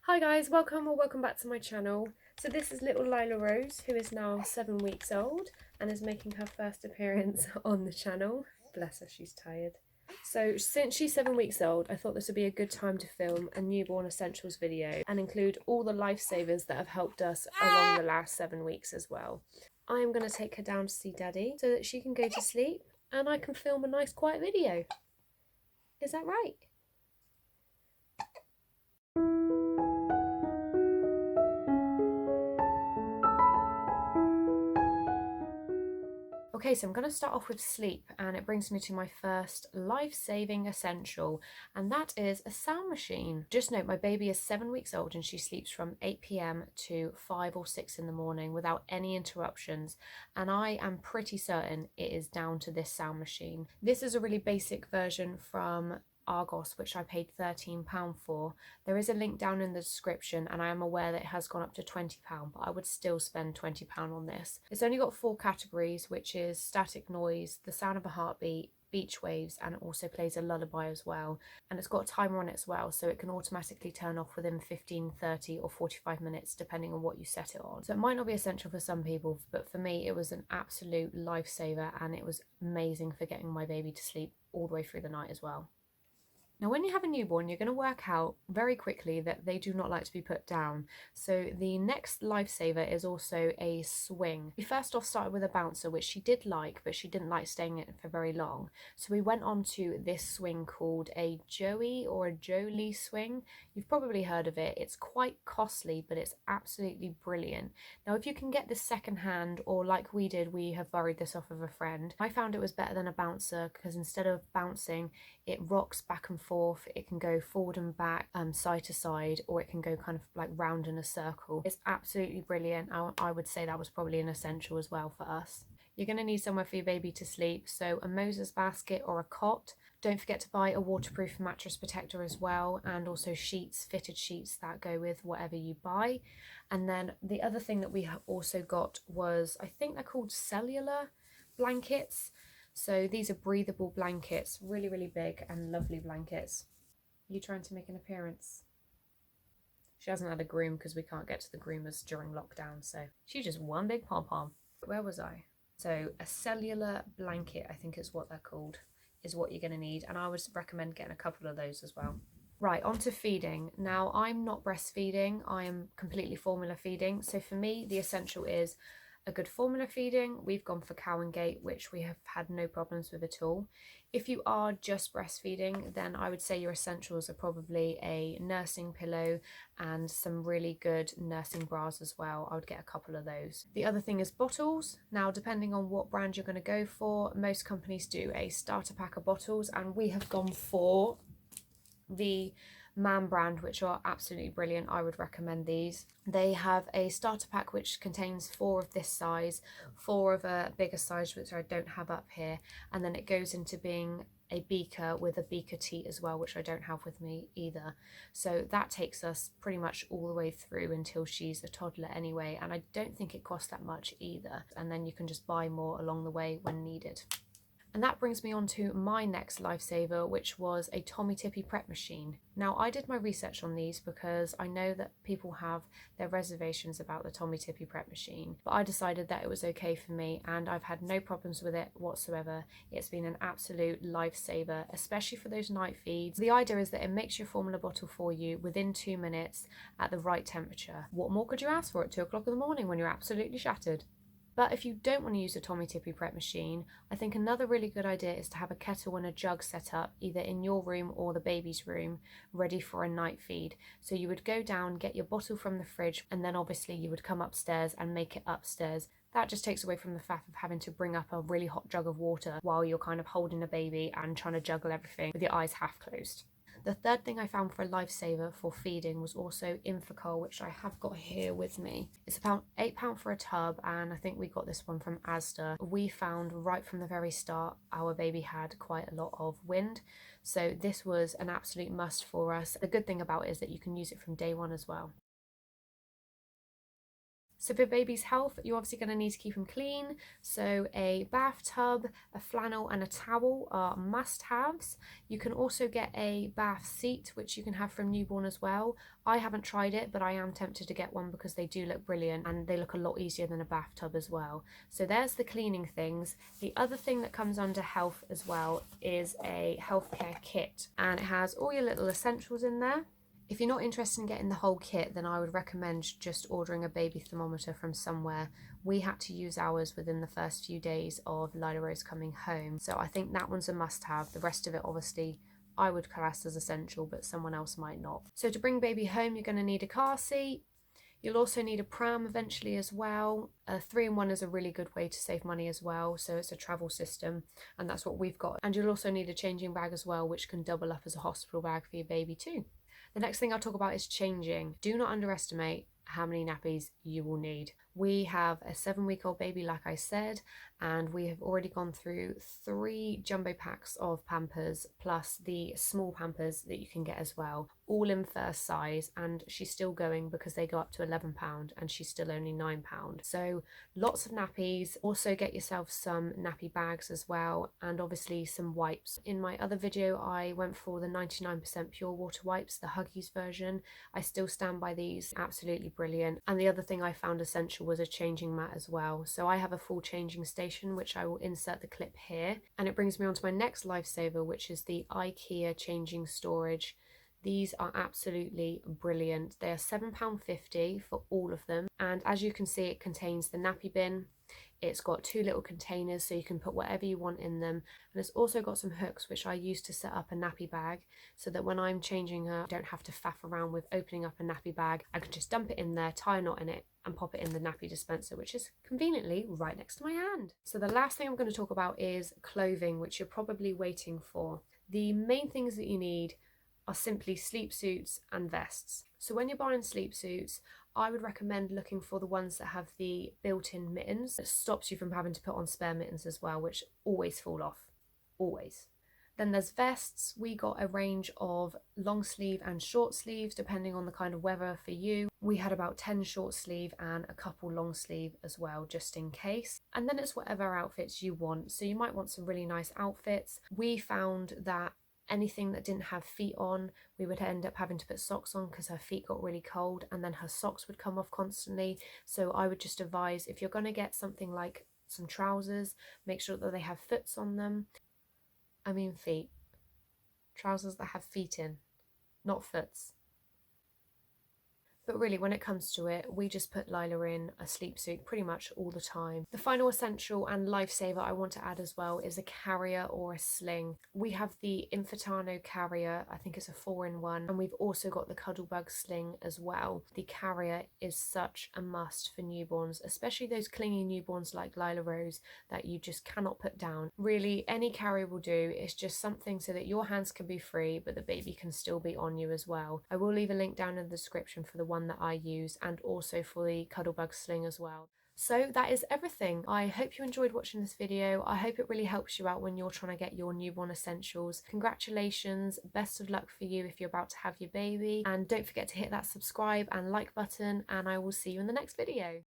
Hi guys, welcome back to my channel. So this is little Lila Rose, who is now 7 weeks old and is making her first appearance on the channel. Bless her, she's tired. So since she's 7 weeks old, I thought this would be a good time to film a newborn essentials video and include all the lifesavers that have helped us along the last 7 weeks as well. I am going to take her down to see Daddy so that she can go to sleep and I can film a nice quiet video. Is that right? Okay, so I'm going to start off with sleep, and it brings me to my first life-saving essential, and that is a sound machine. Just note, my baby is 7 weeks old and she sleeps from 8 p.m. to 5 or 6 in the morning without any interruptions, and I am pretty certain it is down to this sound machine. This is a really basic version from Argos, which I paid £13 for. There is a link down in the description, and I am aware that it has gone up to £20, but I would still spend £20 on this. It's only got 4 categories, which is static noise, the sound of a heartbeat, beach waves, and it also plays a lullaby as well. And it's got a timer on it as well, so it can automatically turn off within 15, 30 or 45 minutes depending on what you set it on. So it might not be essential for some people, but for me it was an absolute lifesaver, and it was amazing for getting my baby to sleep all the way through the night as well. Now, when you have a newborn, you're going to work out very quickly that they do not like to be put down. So the next lifesaver is also a swing. We first off started with a bouncer, which she did like, but she didn't like staying in it for very long. So we went on to this swing called a Joey or a Jolie swing. You've probably heard of it. It's quite costly, but it's absolutely brilliant. Now, if you can get this secondhand, or like we did, we have borrowed this off of a friend, I found it was better than a bouncer because instead of bouncing, it rocks back and forth. It can go forward and back, side to side, or it can go kind of like round in a circle. It's absolutely brilliant. I would say that was probably an essential as well for us. You're going to need somewhere for your baby to sleep, so a Moses basket or a cot. Don't forget to buy a waterproof mattress protector as well, and also sheets, fitted sheets that go with whatever you buy. And then the other thing that we also got was, I think they're called cellular blankets. So these are breathable blankets, really, really big and lovely blankets. You trying to make an appearance? She hasn't had a groom because we can't get to the groomers during lockdown, so she's just one big pom-pom. Where was I? So a cellular blanket, I think is what they're called, is what you're going to need, and I would recommend getting a couple of those as well. Right, on to feeding. Now, I'm not breastfeeding, I am completely formula feeding, so for me the essential is a good formula feeding. We've gone for Cow and Gate, which we have had no problems with at all. If you are just breastfeeding, then I would say your essentials are probably a nursing pillow and some really good nursing bras as well. I would get a couple of those. The other thing is bottles. Now, depending on what brand you're going to go for, most companies do a starter pack of bottles, and we have gone for the Man brand, which are absolutely brilliant. I would recommend these. They have a starter pack which contains 4 of this size, 4 of a bigger size which I don't have up here, and then it goes into being a beaker with a beaker teat as well, which I don't have with me either. So that takes us pretty much all the way through until she's a toddler anyway, and I don't think it costs that much either, and then you can just buy more along the way when needed. And that brings me on to my next lifesaver, which was a Tommee Tippee prep machine. Now, I did my research on these because I know that people have their reservations about the Tommee Tippee prep machine, but I decided that it was okay for me, and I've had no problems with it whatsoever. It's been an absolute lifesaver, especially for those night feeds. The idea is that it makes your formula bottle for you within 2 minutes at the right temperature. What more could you ask for at 2 o'clock in the morning when you're absolutely shattered? But if you don't want to use a Tommee Tippee prep machine, I think another really good idea is to have a kettle and a jug set up either in your room or the baby's room, ready for a night feed. So you would go down, get your bottle from the fridge, and then obviously you would come upstairs and make it upstairs. That just takes away from the fact of having to bring up a really hot jug of water while you're kind of holding a baby and trying to juggle everything with your eyes half closed. The third thing I found for a lifesaver for feeding was also Infocal, which I have got here with me. It's about £8 for a tub, and I think we got this one from Asda. We found right from the very start our baby had quite a lot of wind, so this was an absolute must for us. The good thing about it is that you can use it from day one as well. So for baby's health, you're obviously going to need to keep them clean. So a bathtub, a flannel and a towel are must-haves. You can also get a bath seat, which you can have from newborn as well. I haven't tried it, but I am tempted to get one because they do look brilliant and they look a lot easier than a bathtub as well. So there's the cleaning things. The other thing that comes under health as well is a healthcare kit, and it has all your little essentials in there. If you're not interested in getting the whole kit, then I would recommend just ordering a baby thermometer from somewhere. We had to use ours within the first few days of Lila Rose coming home, so I think that one's a must-have. The rest of it, obviously, I would class as essential, but someone else might not. So to bring baby home, you're going to need a car seat. You'll also need a pram eventually as well. A 3-in-1 is a really good way to save money as well, so it's a travel system, and that's what we've got. And you'll also need a changing bag as well, which can double up as a hospital bag for your baby too. The next thing I'll talk about is changing. Do not underestimate how many nappies you will need. We have a 7-week-old baby, like I said, and we have already gone through 3 jumbo packs of Pampers plus the small Pampers that you can get as well, all in first size, and she's still going because they go up to £11 and she's still only £9. So lots of nappies. Also get yourself some nappy bags as well, and obviously some wipes. In my other video I went for the 99% pure water wipes, the Huggies version. I still stand by these, absolutely brilliant. And the other thing I found essential was a changing mat as well. So I have a full changing station, which I will insert the clip here, and it brings me on to my next lifesaver, which is the IKEA changing storage. These are absolutely brilliant. They are £7.50 for all of them, and as you can see, it contains the nappy bin. It's got 2 little containers so you can put whatever you want in them, and it's also got some hooks which I use to set up a nappy bag, so that when I'm changing her I don't have to faff around with opening up a nappy bag. I can just dump it in there, tie a knot in it and pop it in the nappy dispenser, which is conveniently right next to my hand. So the last thing I'm going to talk about is clothing, which you're probably waiting for. The main things that you need are simply sleep suits and vests. So when you're buying sleep suits, I would recommend looking for the ones that have the built-in mittens. That stops you from having to put on spare mittens as well, which always fall off, always. Then there's vests. We got a range of long sleeve and short sleeves depending on the kind of weather for you. We had about 10 short sleeve and a couple long sleeve as well, just in case. And then it's whatever outfits you want. So you might want some really nice outfits. We found that anything that didn't have feet on, we would end up having to put socks on because her feet got really cold and then her socks would come off constantly. So I would just advise, if you're going to get something like some trousers, make sure that they have foots on them. I mean feet. Trousers that have feet in, not foots. But really, when it comes to it, we just put Lila in a sleep suit pretty much all the time. The final essential and lifesaver I want to add as well is a carrier or a sling. We have the Infantano carrier, I think it's a 4-in-1, and we've also got the Cuddlebug sling as well. The carrier is such a must for newborns, especially those clingy newborns like Lila Rose that you just cannot put down. Really, any carrier will do. It's just something so that your hands can be free, but the baby can still be on you as well. I will leave a link down in the description for the one that I use, and also for the Cuddlebug sling as well. So that is everything. I hope you enjoyed watching this video. I hope it really helps you out when you're trying to get your newborn essentials. Congratulations, best of luck for you if you're about to have your baby, and don't forget to hit that subscribe and like button, and I will see you in the next video.